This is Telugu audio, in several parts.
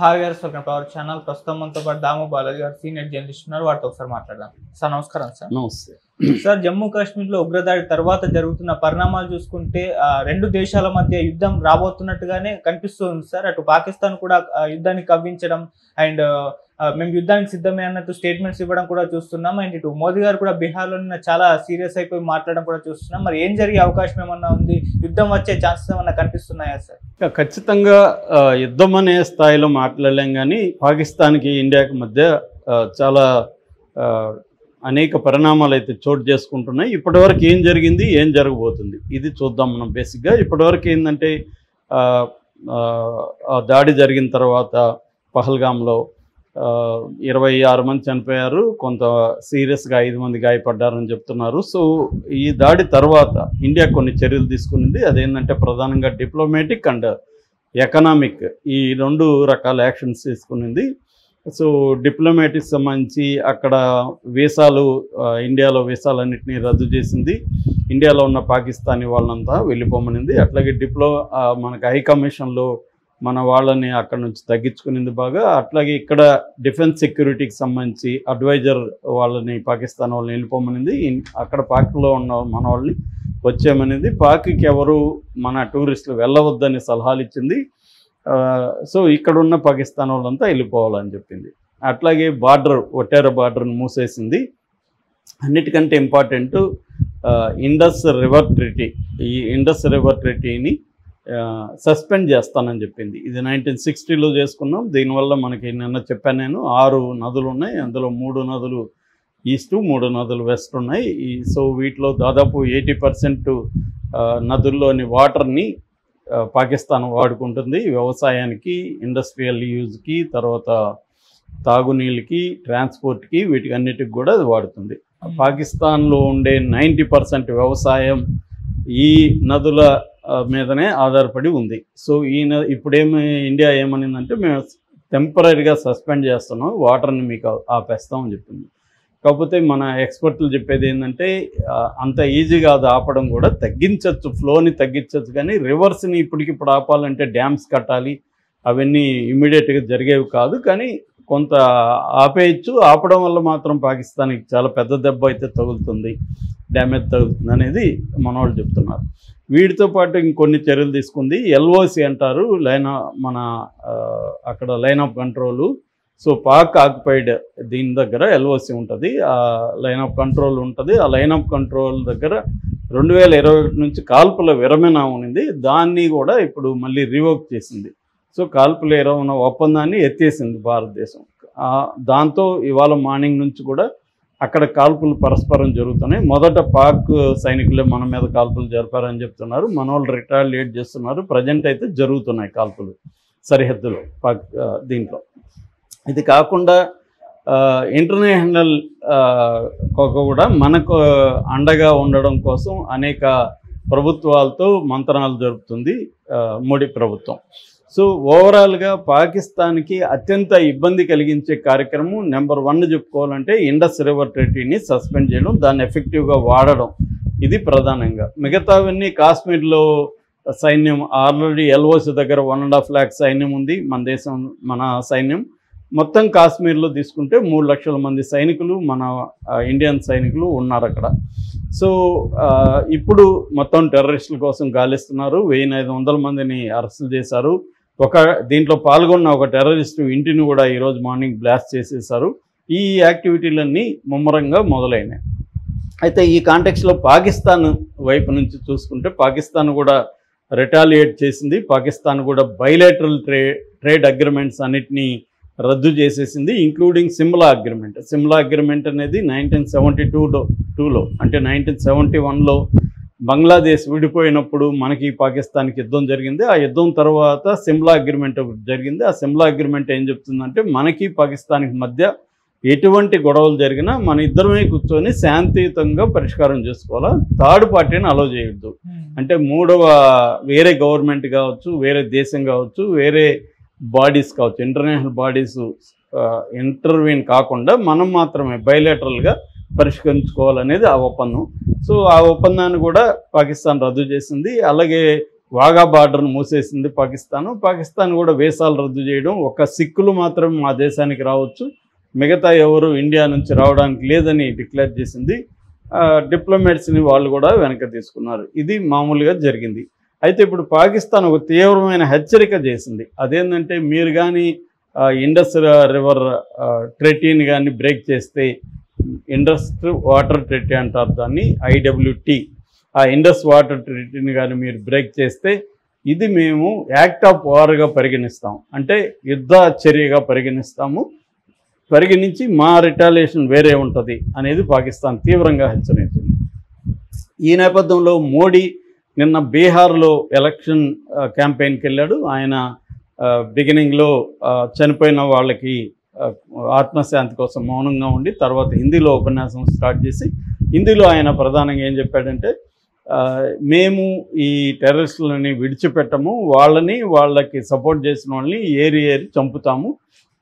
హాయ్ గారు, వెల్కమ్ టు అవర్ ఛానల్. ప్రస్తుతం మనతో పాటు దాము బాలాజీ గారు సీనియర్ జర్నలిస్ట్ ఉన్నారు. వారితో ఒకసారి మాట్లాడదాం. సార్ నమస్కారం. సార్ నమస్తే సార్, జమ్మూ కాశ్మీర్ లో ఉగ్రదాడి తర్వాత జరుగుతున్న పరిణామాలు చూసుకుంటే రెండు దేశాల మధ్య యుద్ధం రాబోతున్నట్టుగానే కనిపిస్తుంది సార్. అటు పాకిస్తాన్ కూడా యుద్ధాన్ని కవ్వించడం అండ్ మేము యుద్ధానికి సిద్ధమే అన్నట్టు స్టేట్మెంట్స్ ఇవ్వడం కూడా చూస్తున్నాం. అండ్ ఇటు మోదీ గారు కూడా బీహార్లో చాలా సీరియస్ అయిపోయి మాట్లాడడం కూడా చూస్తున్నాం. మరి ఏం జరిగే అవకాశం ఏమన్నా ఉంది? యుద్ధం వచ్చే ఛాన్సెస్ ఏమన్నా కనిపిస్తున్నాయా సార్? ఖచ్చితంగా యుద్ధం అనే స్థాయిలో మాట్లాడలేం, కానీ పాకిస్తాన్కి ఇండియాకి మధ్య చాలా అనేక పరిణామాలు అయితే చోటు చేసుకుంటున్నాయి. ఇప్పటివరకు ఏం జరిగింది, ఏం జరగబోతుంది, ఇది చూద్దాం మనం. బేసిక్గా ఇప్పటివరకు ఏంటంటే దాడి జరిగిన తర్వాత పహల్గామ్లో 26 మంది చనిపోయారు, కొంత సీరియస్గా 5 మంది గాయపడ్డారని చెప్తున్నారు. సో ఈ దాడి తర్వాత ఇండియా కొన్ని చర్యలు తీసుకునింది. అదేంటంటే ప్రధానంగా డిప్లొమాటిక్ అండ్ ఎకనామిక్ ఈ 2 రకాల యాక్షన్స్ తీసుకునింది. సో డిప్లొమాటిక్ సంబంధించి అక్కడ వీసాలు, ఇండియాలో వీసాలన్నింటినీ రద్దు చేసింది. ఇండియాలో ఉన్న పాకిస్తానీ వాళ్ళంతా వెళ్ళిపోమనింది. అట్లాగే మనకు హై కమిషన్లో మన వాళ్ళని అక్కడ నుంచి తగ్గించుకునింది బాగా. అట్లాగే ఇక్కడ డిఫెన్స్ సెక్యూరిటీకి సంబంధించి అడ్వైజర్ వాళ్ళని, పాకిస్తాన్ వాళ్ళని వెళ్ళిపోమనింది. అక్కడ పాక్లో ఉన్న మన వాళ్ళని వచ్చేమనింది. పాక్కి ఎవరు మన టూరిస్టులు వెళ్ళవద్దని సలహాలు ఇచ్చింది. సో ఇక్కడ ఉన్న పాకిస్తాన్ వాళ్ళంతా వెళ్ళిపోవాలని చెప్పింది. అట్లాగే ఒట్టేరా బార్డర్ని మూసేసింది. అన్నిటికంటే ఇంపార్టెంట్ ఇండస్ రివర్ ట్రీటీ. ఈ ఇండస్ రివర్ ట్రీటీని సస్పెండ్ చేస్తానని చెప్పింది. ఇది 1960లో చేసుకున్నాం. దీనివల్ల మనకి నిన్న చెప్పాను నేను 6 నదులు ఉన్నాయి. అందులో 3 నదులు ఈస్ట్, 3 నదులు వెస్ట్ ఉన్నాయి. సో వీటిలో దాదాపు 80% నదుల్లోని వాటర్ని పాకిస్తాన్ వాడుకుంటుంది. వ్యవసాయానికి, ఇండస్ట్రియల్ యూజ్కి, తర్వాత తాగునీళ్ళకి, ట్రాన్స్పోర్ట్కి, వీటికి అన్నిటికి కూడా అది వాడుతుంది. పాకిస్తాన్లో ఉండే 90% వ్యవసాయం ఈ నదుల మీదనే ఆధారపడి ఉంది. సో ఇప్పుడేమి ఇండియా ఏమనిందంటే మేము టెంపరీగా సస్పెండ్ చేస్తున్నాం, వాటర్ని మీకు ఆపేస్తామని చెప్పింది. కాకపోతే మన ఎక్స్పర్ట్లు చెప్పేది ఏంటంటే అంత ఈజీగా అది ఆపడం కూడా తగ్గించవచ్చు, ఫ్లోని తగ్గించవచ్చు, కానీ రివర్స్ని ఇప్పటికిప్పుడు ఆపాలంటే డ్యామ్స్ కట్టాలి, అవన్నీ ఇమ్మీడియట్గా జరిగేవి కాదు. కానీ కొంత ఆపేయచ్చు. ఆపడం వల్ల మాత్రం పాకిస్తాన్కి చాలా పెద్ద దెబ్బ అయితే తగులుతుంది, డ్యామేజ్ తగులుతుంది అనేది మన వాళ్ళు చెప్తున్నారు. వీటితో పాటు ఇంకొన్ని చర్యలు తీసుకుంది. ఎల్ఓసి అంటారు, అక్కడ line of control. So Pak occupied దీని దగ్గర ఎల్ఓసి ఉంటుంది, ఆ లైన్ ఆఫ్ కంట్రోల్ ఉంటుంది. ఆ లైన్ ఆఫ్ కంట్రోల్ దగ్గర 2021 నుంచి కాల్పుల విరమణ ఉన్నింది. దాన్ని కూడా ఇప్పుడు మళ్ళీ రివోక్ చేసింది. సో కాల్పుల విరమణ ఒప్పందాన్ని ఎత్తేసింది భారతదేశం. దాంతో ఇవాళ మార్నింగ్ నుంచి కూడా అక్కడ కాల్పులు పరస్పరం జరుగుతున్నాయి. మొదట పాక్ సైనికులే మన మీద కాల్పులు జరిపారని చెప్తున్నారు. మన వాళ్ళు రిటాలియేట్ చేస్తున్నారు. ప్రజెంట్ అయితే జరుగుతున్నాయి కాల్పులు సరిహద్దులో దీంట్లో. ఇది కాకుండా ఇంటర్నేషనల్ కూడా మనకు అండగా ఉండడం కోసం అనేక ప్రభుత్వాలతో మంత్రాలు జరుపుతుంది మోడీ ప్రభుత్వం. సో ఓవరాల్గా పాకిస్తాన్కి అత్యంత ఇబ్బంది కలిగించే కార్యక్రమం నెంబర్ 1 చెప్పుకోవాలంటే ఇండస్ రివర్ ట్రీటీని సస్పెండ్ చేయడం, దాన్ని ఎఫెక్టివ్గా వాడడం, ఇది ప్రధానంగా. మిగతావన్నీ కాశ్మీర్లో సైన్యం ఆల్రెడీ ఎల్ఓసి దగ్గర 1.5 lakh సైన్యం ఉంది. మన సైన్యం మొత్తం కాశ్మీర్లో తీసుకుంటే 3 లక్షల మంది సైనికులు, మన ఇండియన్ సైనికులు ఉన్నారు అక్కడ. సో ఇప్పుడు మొత్తం టెర్రరిస్టుల కోసం గాలిస్తున్నారు. 1500 మందిని అరెస్టులు చేశారు. దీంట్లో పాల్గొన్న ఒక టెర్రరిస్టు ఇంటిని కూడా ఈరోజు మార్నింగ్ బ్లాస్ట్ చేసేసారు. ఈ యాక్టివిటీలన్నీ ముమ్మరంగా మొదలైనాయి. అయితే ఈ కాంటెక్స్లో పాకిస్తాన్ వైపు నుంచి చూసుకుంటే పాకిస్తాన్ కూడా రిటాలియేట్ చేసింది. పాకిస్తాన్ కూడా బైలేటరల్ ట్రేడ్ అగ్రిమెంట్స్ అన్నిటినీ రద్దు చేసేసింది, including Simla agreement. Simla agreement అనేది 1972లో, అంటే 1971లో బంగ్లాదేశ్ విడిపోయినప్పుడు మనకి పాకిస్తాన్కి యుద్ధం జరిగింది. ఆ యుద్ధం తర్వాత సిమ్లా అగ్రిమెంట్ జరిగింది. ఆ సిమ్లా అగ్రిమెంట్ ఏం చెప్తుందంటే మనకి పాకిస్తాన్కి మధ్య ఎటువంటి గొడవలు జరిగినా మన ఇద్దరమే కూర్చొని శాంతియుతంగా పరిష్కారం చేసుకోవాలా, థర్డ్ పార్టీని అలో చేయొద్దు. అంటే వేరే గవర్నమెంట్ కావచ్చు, వేరే దేశం కావచ్చు, వేరే బాడీస్ కావచ్చు, ఇంటర్నేషనల్ బాడీస్ ఇంటర్వ్యూన్ కాకుండా మనం మాత్రమే బైలేటరల్గా పరిష్కరించుకోవాలనేది ఆ ఒప్పందం. సో ఆ ఒప్పందాన్ని కూడా పాకిస్తాన్ రద్దు చేసింది. అలాగే వాఘా బార్డర్ను మూసేసింది పాకిస్తాన్ కూడా వీసాలు రద్దు చేయడం, ఒక సిక్కులు మాత్రం మా దేశానికి రావచ్చు, మిగతా ఎవరు ఇండియా నుంచి రావడానికి లేదని డిక్లేర్ చేసింది. డిప్లొమాట్స్ని వాళ్ళు కూడా వెనక తీసుకున్నారు. ఇది మామూలుగా జరిగింది. అయితే ఇప్పుడు పాకిస్తాన్ ఒక తీవ్రమైన హెచ్చరిక చేసింది. అదేంటంటే మీరు కానీ ఇండస్ రివర్ ట్రెటీని కానీ బ్రేక్ చేస్తే, ఇండస్ వాటర్ ట్రెటీ అంటారు దాన్ని, IWT, ఆ ఇండస్ వాటర్ ట్రెటీని కానీ మీరు బ్రేక్ చేస్తే ఇది మేము యాక్ట్ ఆఫ్ వార్గా పరిగణిస్తాం, అంటే యుద్ధ చర్యగా పరిగణించి మా రిటాలియేషన్ వేరే ఉంటుంది అనేది పాకిస్తాన్ తీవ్రంగా హెచ్చరించింది. ఈ నేపథ్యంలో మోడీ నిన్న బీహార్లో ఎలక్షన్ క్యాంపెయిన్కి వెళ్ళాడు. ఆయన బిగినింగ్లో చనిపోయిన వాళ్ళకి ఆత్మశాంతి కోసం మౌనంగా ఉండి తర్వాత హిందీలో ఉపన్యాసం స్టార్ట్ చేసి, హిందీలో ఆయన ప్రధానంగా ఏం చెప్పాడంటే, మేము ఈ టెర్రరిస్టులని విడిచిపెట్టము, వాళ్ళకి సపోర్ట్ చేసిన వాళ్ళని ఏరి చంపుతాము,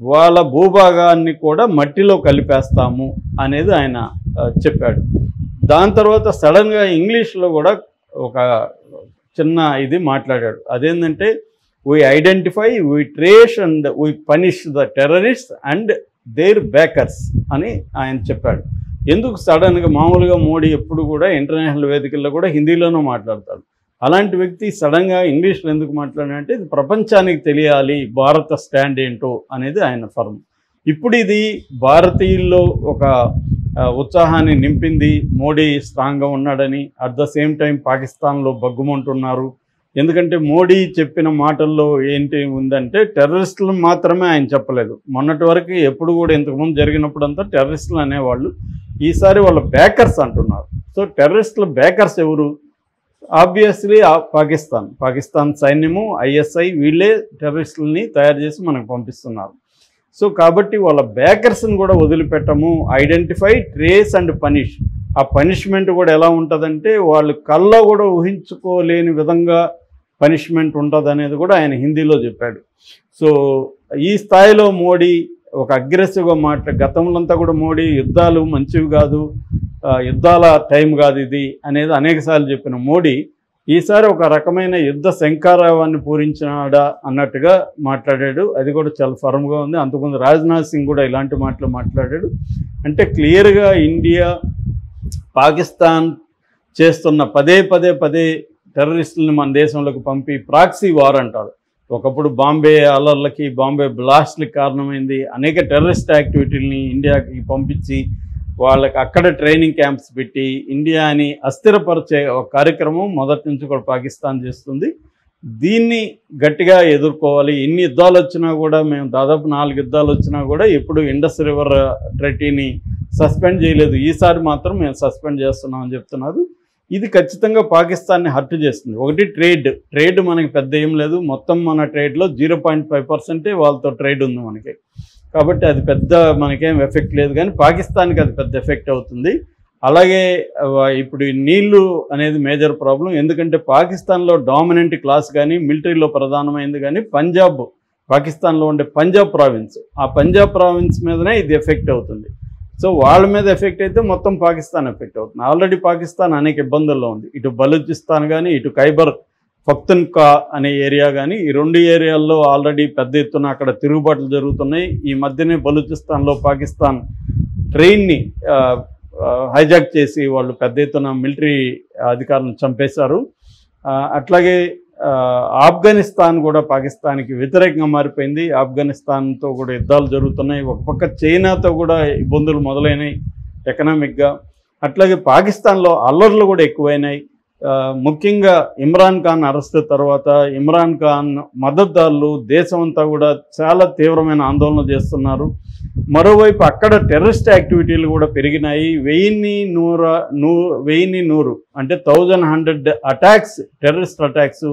వాళ్ళ భూభాగాన్ని కూడా మట్టిలో కలిపేస్తాము అనేది ఆయన చెప్పాడు. దాని తర్వాత సడన్గా ఇంగ్లీష్లో కూడా ఒక చిన్న ఇది మాట్లాడాడు. అదేంటంటే, we identify, we trace and we punish the terrorists and their backers అని ఆయన చెప్పాడు. ఎందుకు సడన్గా, మామూలుగా మోడీ ఎప్పుడు కూడా ఇంటర్నేషనల్ వేదికల్లో కూడా హిందీలోనూ మాట్లాడతాడు, అలాంటి వ్యక్తి సడన్గా ఇంగ్లీష్లో ఎందుకు మాట్లాడాడంటే ఇది ప్రపంచానికి తెలియాలి భారత స్టాండ్ ఏంటో అనేది ఆయన ఫర్మ్. ఇప్పుడు ఇది భారతీయుల్లో ఒక ఉత్సాహాన్ని నింపింది. మోడీ స్ట్రాంగ్గా ఉన్నాడని, అట్ ద సేమ్ టైం పాకిస్తాన్లో బగ్గుమంటున్నారు. ఎందుకంటే మోడీ చెప్పిన మాటల్లో ఏంటి ఉందంటే, టెర్రరిస్టులు మాత్రమే ఆయన చెప్పలేదు. మొన్నటి వరకు ఎప్పుడు కూడా ఇంతకుముందు జరిగినప్పుడంతా టెర్రరిస్టులు అనేవాళ్ళు, ఈసారి వాళ్ళ బ్యాకర్స్ అంటున్నారు. సో టెర్రరిస్టుల బ్యాకర్స్ ఎవరు? ఆబ్వియస్లీ పాకిస్తాన్ సైన్యము, ISI వీళ్ళే టెర్రరిస్టులని తయారు చేసి మనకు పంపిస్తున్నారు. సో కాబట్టి వాళ్ళ బ్యాకర్స్ని కూడా వదిలిపెట్టము, ఐడెంటిఫై, ట్రేస్ అండ్ పనిష్. ఆ పనిష్మెంట్ కూడా ఎలా ఉంటుందంటే, వాళ్ళు కల్లో కూడా ఊహించుకోలేని విధంగా పనిష్మెంట్ ఉంటుంది అనేది కూడా ఆయన హిందీలో చెప్పాడు. సో ఈ స్థాయిలో మోడీ ఒక అగ్రెసివ్గా గతంలో అంతా కూడా మోడీ యుద్ధాలు మంచివి కాదు, యుద్ధాల టైం కాదు ఇది అనేది అనేకసార్లు చెప్పిన మోడీ ఈసారి ఒక రకమైన యుద్ధ శంఖారావాన్ని పూరించినాడా అన్నట్టుగా మాట్లాడాడు. అది కూడా చాలా ఫర్మ్గా ఉంది. అంతకుముందు రాజ్నాథ్ సింగ్ కూడా ఇలాంటి మాటలు మాట్లాడాడు. అంటే క్లియర్గా ఇండియా పాకిస్తాన్ చేస్తున్న పదే టెర్రరిస్టులను మన దేశంలోకి పంపి ప్రాక్సీ వార్ అంటారు. ఒకప్పుడు బాంబే అల్లర్లకి, బాంబే బ్లాస్ట్లకి కారణమైంది. అనేక టెర్రరిస్ట్ యాక్టివిటీలని ఇండియాకి పంపించి వాళ్ళకి అక్కడ ట్రైనింగ్ క్యాంప్స్ పెట్టి ఇండియాని అస్థిరపరిచే ఒక కార్యక్రమం మొదటి నుంచి కూడా పాకిస్తాన్ చేస్తుంది. దీన్ని గట్టిగా ఎదుర్కోవాలి. ఎన్ని యుద్ధాలు వచ్చినా కూడా, మేము దాదాపు 4 యుద్ధాలు వచ్చినా కూడా ఎప్పుడు ఇండస్ రివర్ ట్రెటీని సస్పెండ్ చేయలేదు, ఈసారి మాత్రం మేము సస్పెండ్ చేస్తున్నామని చెప్తున్నారు. ఇది ఖచ్చితంగా పాకిస్తాన్ని హర్ట్ చేస్తుంది. ఒకటి ట్రేడ్ మనకి పెద్ద ఏం లేదు, మొత్తం మన ట్రేడ్లో 0.5% వాళ్ళతో ట్రేడ్ ఉంది మనకి. కాబట్టి అది పెద్ద మనకేం ఎఫెక్ట్ లేదు, కానీ పాకిస్తాన్కి అది పెద్ద ఎఫెక్ట్ అవుతుంది. అలాగే ఇప్పుడు ఈ నీళ్లు అనేది మేజర్ ప్రాబ్లం. ఎందుకంటే పాకిస్తాన్లో డామినెంట్ క్లాస్ కానీ మిలిటరీలో ప్రధానమైంది కానీ పాకిస్తాన్లో ఉండే పంజాబ్ ప్రావిన్స్, ఆ పంజాబ్ ప్రావిన్స్ మీదనే ఇది ఎఫెక్ట్ అవుతుంది. సో వాళ్ళ మీద ఎఫెక్ట్ అయితే మొత్తం పాకిస్తాన్ ఎఫెక్ట్ అవుతుంది. ఆల్రెడీ పాకిస్తాన్ అనేక ఇబ్బందుల్లో ఉంది. ఇటు బలూచిస్తాన్ కానీ, ఇటు ఖైబర్ పఖ్తూన్ఖ్వా అనే ఏరియా కానీ, ఈ 2 ఏరియాల్లో ఆల్రెడీ పెద్ద ఎత్తున అక్కడ తిరుగుబాట్లు జరుగుతున్నాయి. ఈ మధ్యనే బలూచిస్తాన్లో పాకిస్తాన్ ట్రైన్ని హైజాక్ చేసి వాళ్ళు పెద్ద ఎత్తున మిలిటరీ అధికారులను చంపేశారు. అట్లాగే ఆఫ్ఘనిస్తాన్ కూడా పాకిస్తాన్కి వ్యతిరేకంగా మారిపోయింది. ఆఫ్ఘనిస్తాన్తో కూడా యుద్ధాలు జరుగుతున్నాయి. ఒక పక్క చైనాతో కూడా ఇబ్బందులు మొదలైనాయి ఎకనామిక్గా. అట్లాగే పాకిస్తాన్లో అల్లర్లు కూడా ఎక్కువైనాయి. ముఖ్యంగా ఇమ్రాన్ ఖాన్ అరెస్ట్ తర్వాత ఇమ్రాన్ ఖాన్ మద్దతుదారులు దేశం అంతా కూడా చాలా తీవ్రమైన ఆందోళన చేస్తున్నారు. మరోవైపు అక్కడ టెర్రరిస్ట్ యాక్టివిటీలు కూడా పెరిగినాయి. 1100 అంటే 1100 attacks, terrorist attacks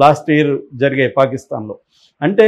last year జరిగాయి పాకిస్తాన్లో. అంటే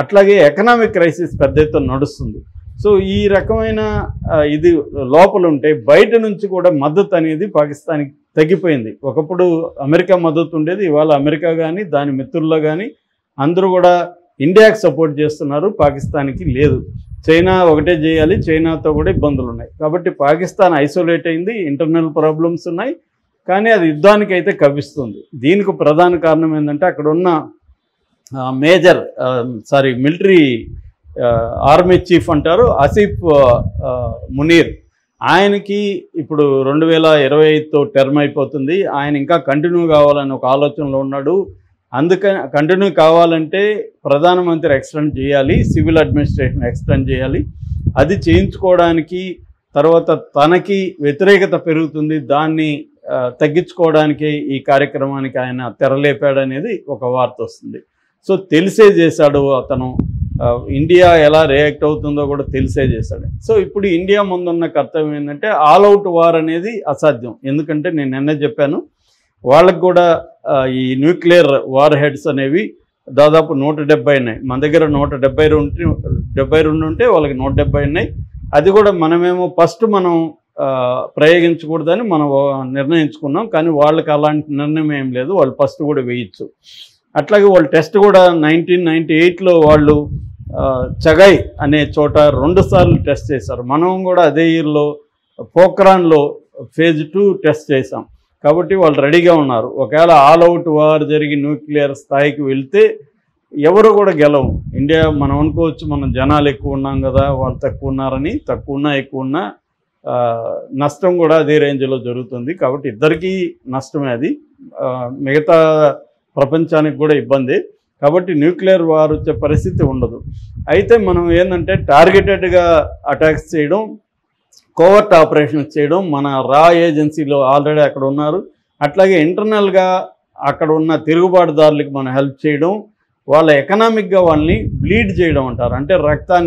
అట్లాగే ఎకనామిక్ క్రైసిస్ పెద్ద ఎత్తున నడుస్తుంది. సో ఈ రకమైన ఇది లోపల ఉంటే బయట నుంచి కూడా మద్దతు అనేది పాకిస్తాన్కి తగ్గిపోయింది. ఒకప్పుడు అమెరికా మద్దతు ఉండేది, ఇవాళ అమెరికా కానీ దాని మిత్రుల్లో కానీ అందరూ కూడా ఇండియాకి సపోర్ట్ చేస్తున్నారు, పాకిస్తాన్కి లేదు. చైనా ఒకటే చేయాలి, చైనాతో కూడా ఇబ్బందులు ఉన్నాయి. కాబట్టి పాకిస్తాన్ ఐసోలేట్ అయింది, ఇంటర్నల్ ప్రాబ్లమ్స్ ఉన్నాయి. కానీ అది యుద్ధానికి అయితే కవ్విస్తుంది. దీనికి ప్రధాన కారణం ఏంటంటే అక్కడ ఉన్న మిలిటరీ ఆర్మీ చీఫ్ అంటారు ఆసిఫ్ మునీర్. ఆయనకి ఇప్పుడు 2025తో టర్మ్ అయిపోతుంది. ఆయన ఇంకా కంటిన్యూ కావాలని ఒక ఆలోచనలో ఉన్నాడు. అందుకని కంటిన్యూ కావాలంటే ప్రధానమంత్రి ఎక్స్టెండ్ చేయాలి, సివిల్ అడ్మినిస్ట్రేషన్ ఎక్స్టెండ్ చేయాలి. అది చేయించుకోవడానికి తర్వాత తనకి వ్యతిరేకత పెరుగుతుంది, దాన్ని తగ్గించుకోవడానికి ఈ కార్యక్రమానికి ఆయన తెరలేపాడనేది ఒక వార్త వస్తుంది. సో తెలిసే చేశాడు అతను. ఇండియా ఎలా రియాక్ట్ అవుతుందో కూడా తెలిసే చేశాడు. సో ఇప్పుడు ఇండియా ముందున్న కర్తవ్యం ఏంటంటే ఆల్ అవుట్ వార్ అనేది అసాధ్యం. ఎందుకంటే నేను నిన్నే చెప్పాను, వాళ్ళకు కూడా ఈ న్యూక్లియర్ వార్ హెడ్స్ అనేవి దాదాపు 170 ఉన్నాయి. మన దగ్గర 172 ఉంటే వాళ్ళకి 170 ఉన్నాయి. అది కూడా మనమేమో ఫస్ట్ మనం ప్రయోగించకూడదని మనం నిర్ణయించుకున్నాం. కానీ వాళ్ళకి అలాంటి నిర్ణయం ఏం లేదు, వాళ్ళు ఫస్ట్ కూడా వేయచ్చు. అట్లాగే వాళ్ళు టెస్ట్ కూడా 1998లో వాళ్ళు చగై అనే చోట 2 సార్లు టెస్ట్ చేశారు. మనం కూడా అదే ఇయర్లో పోఖ్రాన్లో phase 2 టెస్ట్ చేసాం. కాబట్టి వాళ్ళు రెడీగా ఉన్నారు. ఒకవేళ ఆల్ అవుట్ వార్ జరిగి న్యూక్లియర్ స్థాయికి వెళ్తే ఎవరు కూడా గెలవం. ఇండియా మనం అనుకోవచ్చు మనం జనాలు ఎక్కువ ఉన్నాం కదా, వాళ్ళు తక్కువ ఉన్నారని. తక్కువ ఉన్నా ఎక్కువ ఉన్నా నష్టం కూడా అదే రేంజ్లో జరుగుతుంది. కాబట్టి ఇద్దరికీ నష్టమే అది, మిగతా ప్రపంచానికి కూడా ఇబ్బంది. కాబట్టి న్యూక్లియర్ వార్ వచ్చే పరిస్థితి ఉండదు. అయితే మనం ఏంటంటే టార్గెటెడ్గా అటాక్స్ చేయడం, కోవర్ట్ ఆపరేషన్స్ చేయడం, మన రా ఏజెన్సీలో ఆల్రెడీ అక్కడ ఉన్నారు. అట్లాగే ఇంటర్నల్గా అక్కడ ఉన్న తిరుగుబాటుదారులకు మనం హెల్ప్ చేయడం, వాళ్ళ ఎకనామిక్గా వాళ్ళని బ్లీడ్ చేయడం అంటారు. అంటే రక్తాన్ని